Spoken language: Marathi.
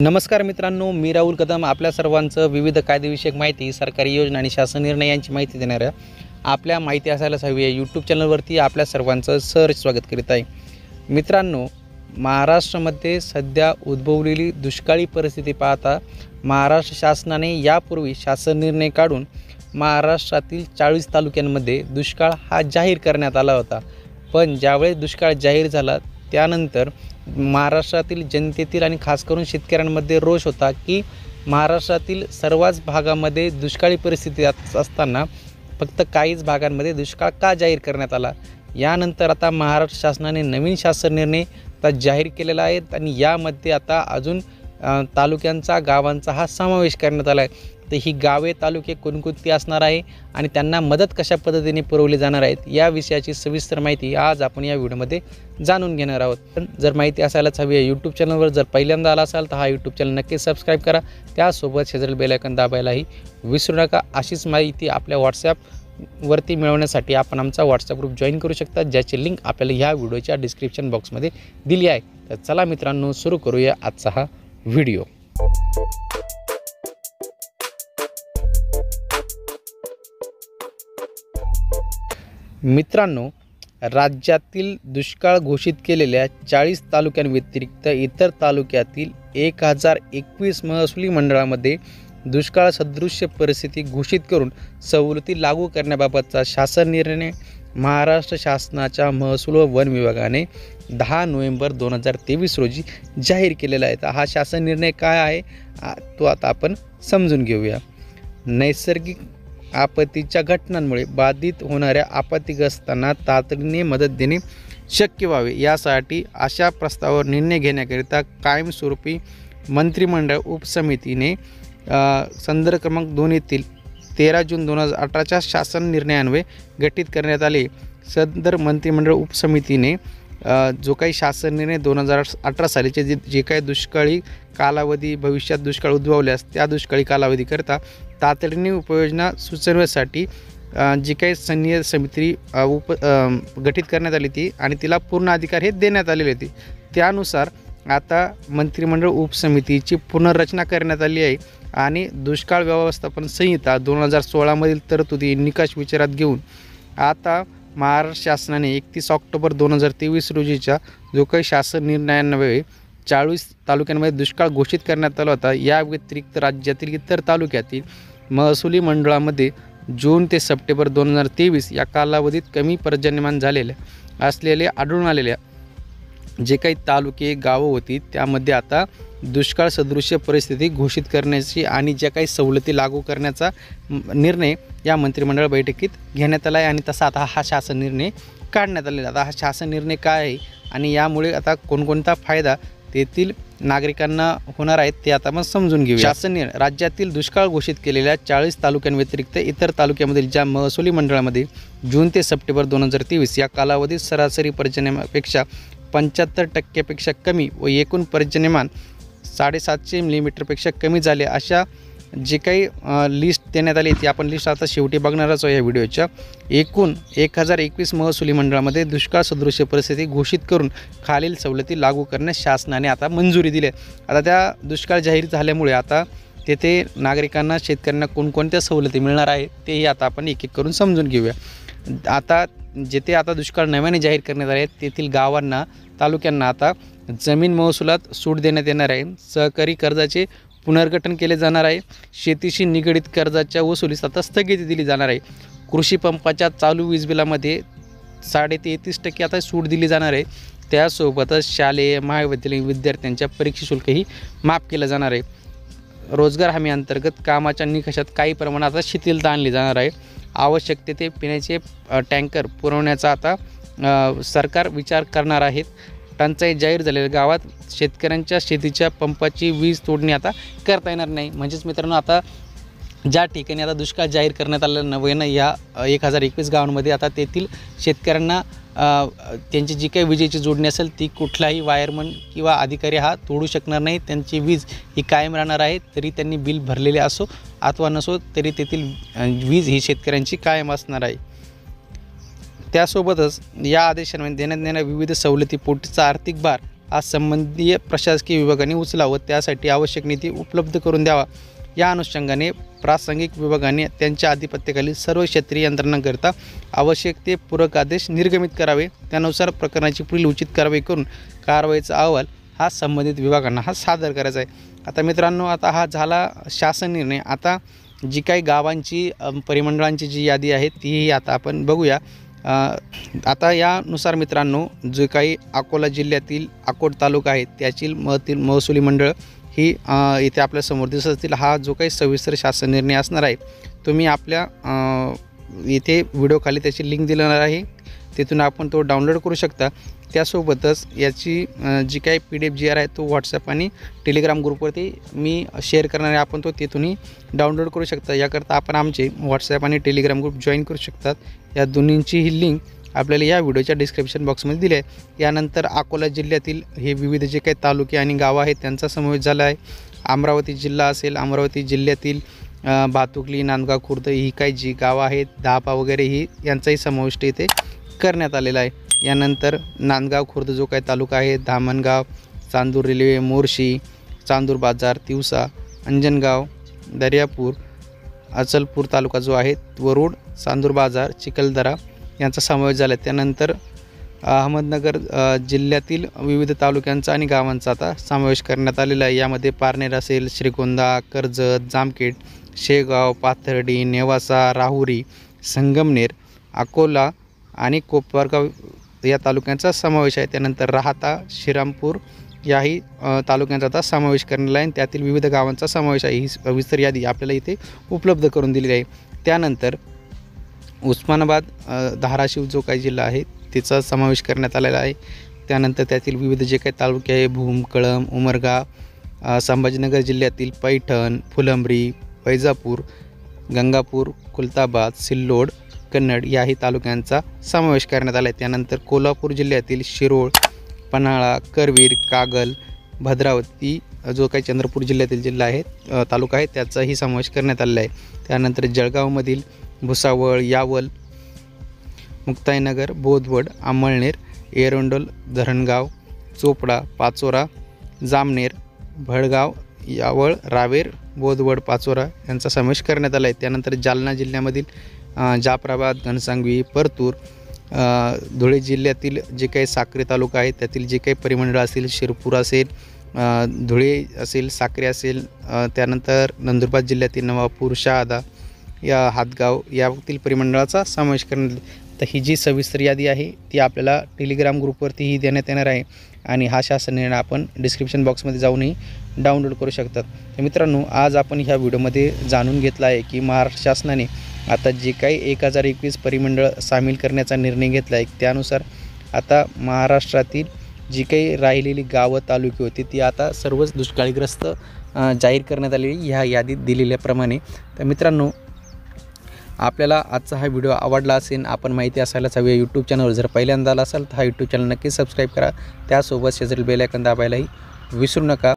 नमस्कार मित्रांनो, मी राहुल कदम आपल्या सर्वांचं विविध कायदेविषयक माहिती, सरकारी योजना आणि शासन निर्णय यांची माहिती देणाऱ्या आपल्या माहिती असायलाच हवी या यूट्यूब चॅनलवरती आपल्या सर्वांचं सहर्ष स्वागत करीत आहे। मित्रांनो, महाराष्ट्रामध्ये सध्या उद्भवलेली दुष्काळी परिस्थिती पाहता महाराष्ट्र शासनाने यापूर्वी शासन निर्णय काढून महाराष्ट्रातील 40 तालुक्यांमध्ये दुष्काळ हा जाहीर करण्यात आला होता। पण ज्यावेळेस दुष्काळ जाहीर झाला त्यानंतर महाराष्ट्रातील जनतेतील आणि खास करून शेतकऱ्यांमध्ये रोष होता की महाराष्ट्रातील सर्वच भागामध्ये दुष्काळी परिस्थिती असताना फक्त काहीच भागांमध्ये दुष्काळ का जाहीर करण्यात आला। यानंतर आता महाराष्ट्र शासनाने नवीन शासन निर्णय जाहीर केलेला आहे आणि यामध्ये आता अजून तालुक्यांचा गावांचा हा समावेश करण्यात आला आहे। तर ही गावे तालुके कोणकोणती असणार आहे आणि त्यांना मदत कशा पद्धतीने पुरवली जाणार आहेत या विषयाची सविस्तर माहिती आज आपण या व्हिडिओमध्ये जाणून घेणार आहोत। पण जर माहिती असायलाच हवी आहे यूट्यूब चॅनलवर जर पहिल्यांदा आला असाल तर हा यूट्यूब चॅनल नक्की सबस्क्राईब करा, त्यासोबत शेजारील बेल आयकॉन दाबायलाही विसरू नका। अशीच माहिती आपल्या व्हॉट्सॲपवरती मिळवण्यासाठी आपण आमचा व्हॉट्सॲप ग्रुप जॉईन करू शकता, ज्याची लिंक आपल्याला ह्या व्हिडिओच्या डिस्क्रिप्शन बॉक्समध्ये दिली आहे। तर चला मित्रांनो, सुरू करूया आजचा हा व्हिडिओ। मित्रांनो, राज्यातील दुष्काळ घोषित केलेल्या 40 तालुक्यांव्यतिरिक्त इतर तालुक्यातील 1021 महसुली मंडळामध्ये दुष्काळ सदृश्य परिस्थिती घोषित करून सवलती लागू करण्याबाबतचा शासन निर्णय महाराष्ट्र शासनाच्या महसूल व वन विभागाने 10 नोव्हेंबर 2023 रोजी जाहीर केलेला आहे। तर हा शासन निर्णय काय आहे तो आता आपण समजून घेऊया। नैसर्गिक आपत्तीच्या घटनांमुळे बाधित होणाऱ्या आपत्तीग्रस्तांना तातडीने मदत देणे शक्य व्हावे यासाठी अशा प्रस्तावावर निर्णय घेण्याकरिता कायमस्वरूपी मंत्रिमंडळ उपसमितीने संदर्भ क्रमांक 2 येथील 13 जून 2018च्या शासन निर्णयान्वये गठीत करण्यात आले। सदर मंत्रिमंडळ उपसमितीने जो काही शासन निर्णय 2018 सालीचे जे काही दुष्काळी कालावधी भविष्यात दुष्काळ उद्भवल्यास त्या दुष्काळी कालावधीकरता तातडीने उपाययोजना सुचवण्यासाठी जी काही सैन्य समिती गठीत करण्यात आली ती आणि तिला पूर्ण अधिकार हे देण्यात आलेले होते। त्यानुसार आता मंत्रिमंडळ उपसमितीची पुनर्रचना करण्यात आली आहे आणि दुष्काळ व्यवस्थापन संहिता 2016 तरतुदी निकष विचारात घेऊन आता महाराष्ट्र शासनाने 31 ऑक्टोबर 2023 रोजीच्या जो काही शासन निर्णयान्वये 40 तालुक्यांमध्ये दुष्काळ घोषित करण्यात आला होता। या व्यतिरिक्त राज्यातील इतर तालुक्यातील महसुली मंडळामध्ये जून ते सप्टेंबर 2023 या कालावधीत कमी पर्जन्यमान झालेल्या असलेले आढळून आलेल्या जे काही तालुके गावं होती त्यामध्ये आता दुष्काळ सदृश्य परिस्थिती घोषित करण्याची आणि ज्या काही सवलती लागू करण्याचा निर्णय या मंत्रिमंडळ बैठकीत घेण्यात आला आहे आणि तसा आता हा शासन निर्णय काढण्यात आलेला। आता हा शासन निर्णय काय आहे आणि यामुळे आता कोणकोणता फायदा तेथील नागरिकांना होणार आहेत ते आता आपण समजून घेऊया। शासन निर्णय राज्यातील दुष्काळ घोषित केलेल्या 40 तालुक्यांव्यतिरिक्त इतर तालुक्यामधील ज्या महसुली मंडळामध्ये जून ते सप्टेंबर 2023 या कालावधीत सरासरी पर्जन्यमानापेक्षा 75% कमी व एकूण पर्जन्यमान 750 मिलीमीटरपेक्षा कमी झाले अशा जे काही लिस्ट देण्यात आली ती आपण लिस्ट आता शेवटी बघणारच आहे या व्हिडिओच्या। एकूण 1021 महसुली मंडळामध्ये दुष्काळ सदृश्य परिस्थिती घोषित करून खालील सवलती लागू करण्यास शासनाने आता मंजुरी दिली आहे। आता त्या दुष्काळ जाहीर झाल्यामुळे आता तेथे नागरिकांना शेतकऱ्यांना कोणकोणत्या सवलती मिळणार आहेत तेही आता आपण एक एक करून समजून घेऊया। आता जेथे आता दुष्काळ नव्याने जाहीर करण्यात आले आहेत तेथील गावांना तालुक्यांना आता जमीन महसुलात सूट देण्यात येणार आहे। सहकारी कर्जाचे पुनर्गठन केले जाणार आहे। शेतीशी निगडित कर्जाच्या वसुलीस आता स्थगिती दिली जाणार आहे। कृषी पंपाच्या चालू वीज बिलामध्ये 33% आता सूट दिली जाणार आहे। त्यासोबतच शालेय महाविद्यालयीन विद्यार्थ्यांच्या परीक्षा शुल्कही माफ केलं जाणार आहे। रोजगार हमी अंतर्गत कामाच्या निकषात काही प्रमाणात आता शिथिलता आणली जाणार आहे। आवश्यक ते पिण्याचे टँकर पुरवण्याचा आता सरकार विचार करणार आहेत। टंचाई जाहीर झालेल्या गावात शेतकऱ्यांच्या शेतीच्या पंपाची वीज तोडणी आता करता येणार नाही। म्हणजेच मित्रांनो, आता ज्या ठिकाणी आता दुष्काळ जाहीर करण्यात आलेलं नव्यानं या 1021 गावांमध्ये आता तेथील शेतकऱ्यांना त्यांची जी काही विजेची जोडणी असेल ती कुठलाही वायरमन किंवा अधिकारी हा तोडू शकणार नाही। त्यांची वीज ही कायम राहणार आहे, तरी त्यांनी बिल भरलेले असो अथवा नसो तरी तेथील वीज ही शेतकऱ्यांची कायम असणार आहे। त्यासोबतच या आदेशांमध्ये देण्यात येणाऱ्या विविध सवलती पोटीचा आर्थिक भार हा संबंधीय प्रशासकीय विभागाने उचलावं, त्यासाठी आवश्यक निधी उपलब्ध करून द्यावा। या अनुषंगाने प्रासंगिक विभागाने त्यांच्या अधिपत्याखालील सर्व क्षेत्रीय यंत्रणांकरिता आवश्यक ते पूरक आदेश निर्गमित करावे। त्यानुसार प्रकरणाची पुढील उचित कारवाई करून कारवाईचा अहवाल हा संबंधित विभागांना सादर करायचा आहे। आता मित्रांनो, आता हा झाला शासन निर्णय। आता जी काही गावांची परिमंडळांची जी यादी आहे तीही आता आपण बघूया। आता यानुसार मित्रांनो, जे काही अकोला जिल्ह्यातील अकोट तालुका आहे त्यातील महसुली मंडळ ही इथे आपल्यासमोर दिसत असतील। हा जो काही सविस्तर शासन निर्णय असणार आहे, तुम्ही आपल्या इथे व्हिडिओ खाली त्याची लिंक दिलेली आहे, तिथून आपण तो डाउनलोड करू शकता। त्यासोबतच याची जी काही PDF GR आहे तो व्हॉट्सअप आणि टेलिग्राम ग्रुपवरती मी शेअर करणार आहे, आपण तो तिथूनही डाउनलोड करू शकता। याकरता आपण आमचे व्हॉट्सअप आणि टेलिग्राम ग्रुप जॉईन करू शकतात। या दोन्हींची ही लिंक आपल्याला या व्हिडिओच्या डिस्क्रिप्शन बॉक्समध्ये दिली आहे। यानंतर अकोला जिल्ह्यातील हे विविध जे काही तालुके आणि गावं आहेत त्यांचा समावेश झाला आहे। अमरावती जिल्हा असेल, अमरावती जिल्ह्यातील भातुकली, नांदगाव, खुर्द ही काही जी गावं आहेत, दापा वगैरे ही यांचाही समावेश इथे करण्यात आलेला आहे। यानंतर नांदगाव खुर्द जो काही तालुका आहे, धामणगाव, चांदूर रेल्वे, मोर्शी, चांदूर बाजार, तिवसा, अंजनगाव, दर्यापूर, अचलपूर तालुका जो आहे, वरुड, चांदूर बाजार, चिखलदरा यांचा समावेश झाला आहे। त्यानंतर अहमदनगर जिल्ह्यातील विविध तालुक्यांचा आणि गावांचा आता समावेश करण्यात आलेला आहे। यामध्ये पारनेर असेल, श्रीगोंदा, कर्जत, जामखेड, शेगाव, पाथर्डी, नेवासा, राहुरी, संगमनेर, अकोला आणि कोपरगाव या तालुक्यांचा समावेश आहे। त्यानंतर राहाता, श्रीरामपूर याही तालुक्यांचा आता समावेश करण्यात आहे, त्यातील विविध गावांचा समावेश आहे। ही सविस्तर यादी आपल्याला इथे उपलब्ध करून दिलेली आहे। त्यानंतर उस्मानाबाद, धाराशिव जो काही जिल्हा आहे तिचा समावेश करण्यात आलेला आहे। त्यानंतर त्यातील विविध जे काही तालुके आहे, भूम, कळंब, उमरगा, संभाजीनगर जिल्ह्यातील पैठण, फुलंब्री, वैजापूर, गंगापूर, खुलताबाद, सिल्लोड, कन्नड याही तालुक्यांचा समावेश करण्यात आला आहे। त्यानंतर कोल्हापूर जिल्ह्यातील शिरोळ, पन्हाळा, करवीर, कागल, भद्रावती जो काही चंद्रपूर जिल्ह्यातील जिल्हा आहे तालुका आहे त्याचाही समावेश करण्यात आलेला आहे। त्यानंतर जळगावमधील भुसावळ, यावल, मुक्ताईनगर, बोदवड, अमळनेर, एरंडोल, धरणगाव, चोपडा, पाचोरा, जामनेर, भडगाव, यावळ, रावेर, बोदवड, पाचोरा यांचा समावेश करण्यात आला आहे। त्यानंतर जालना जिल्ह्यामधील जाफराबाद, घनसांगवी, परतूर, धुळे जिल्ह्यातील जे काही साक्री तालुका आहे त्यातील जे काही परिमंडळ असतील, शिरपूर असेल, धुळे असेल, साक्री असेल, त्यानंतर नंदुरबार जिल्ह्यातील नवापूर, शहादा या हातगाव यातील परिमंडळाचा समावेश करण्यात। तर ही जी सविस्तर यादी आहे ती आपल्याला टेलिग्राम ग्रुपवरतीही देण्यात येणार आहे आणि हा शासन निर्णय आपण डिस्क्रिप्शन बॉक्समध्ये जाऊनही डाउनलोड करू शकतात। तर मित्रांनो, आज आपण ह्या व्हिडिओमध्ये जाणून घेतला आहे की महाराष्ट्र शासनाने आता जे काही 1021 परिमंडळ सामील करण्याचा निर्णय घेतला आहे, त्यानुसार आता महाराष्ट्रातील जी काही राहिलेली गावं, तालुके होती ती आता सर्वच दुष्काळीग्रस्त जाहीर करण्यात आलेली ह्या यादीत दिलेल्याप्रमाणे। तर मित्रांनो, आपल्याला आजचा हा व्हिडिओ आवडला असेल, आपण माहिती असायलाच हवी यूट्यूब चॅनलवर जर पहिल्यांदा आला असाल तर हा यूट्यूब चॅनल नक्की सबस्क्राईब करा। त्यासोबत शेजारील बेल आयकॉन दाबायलाही विसरू नका।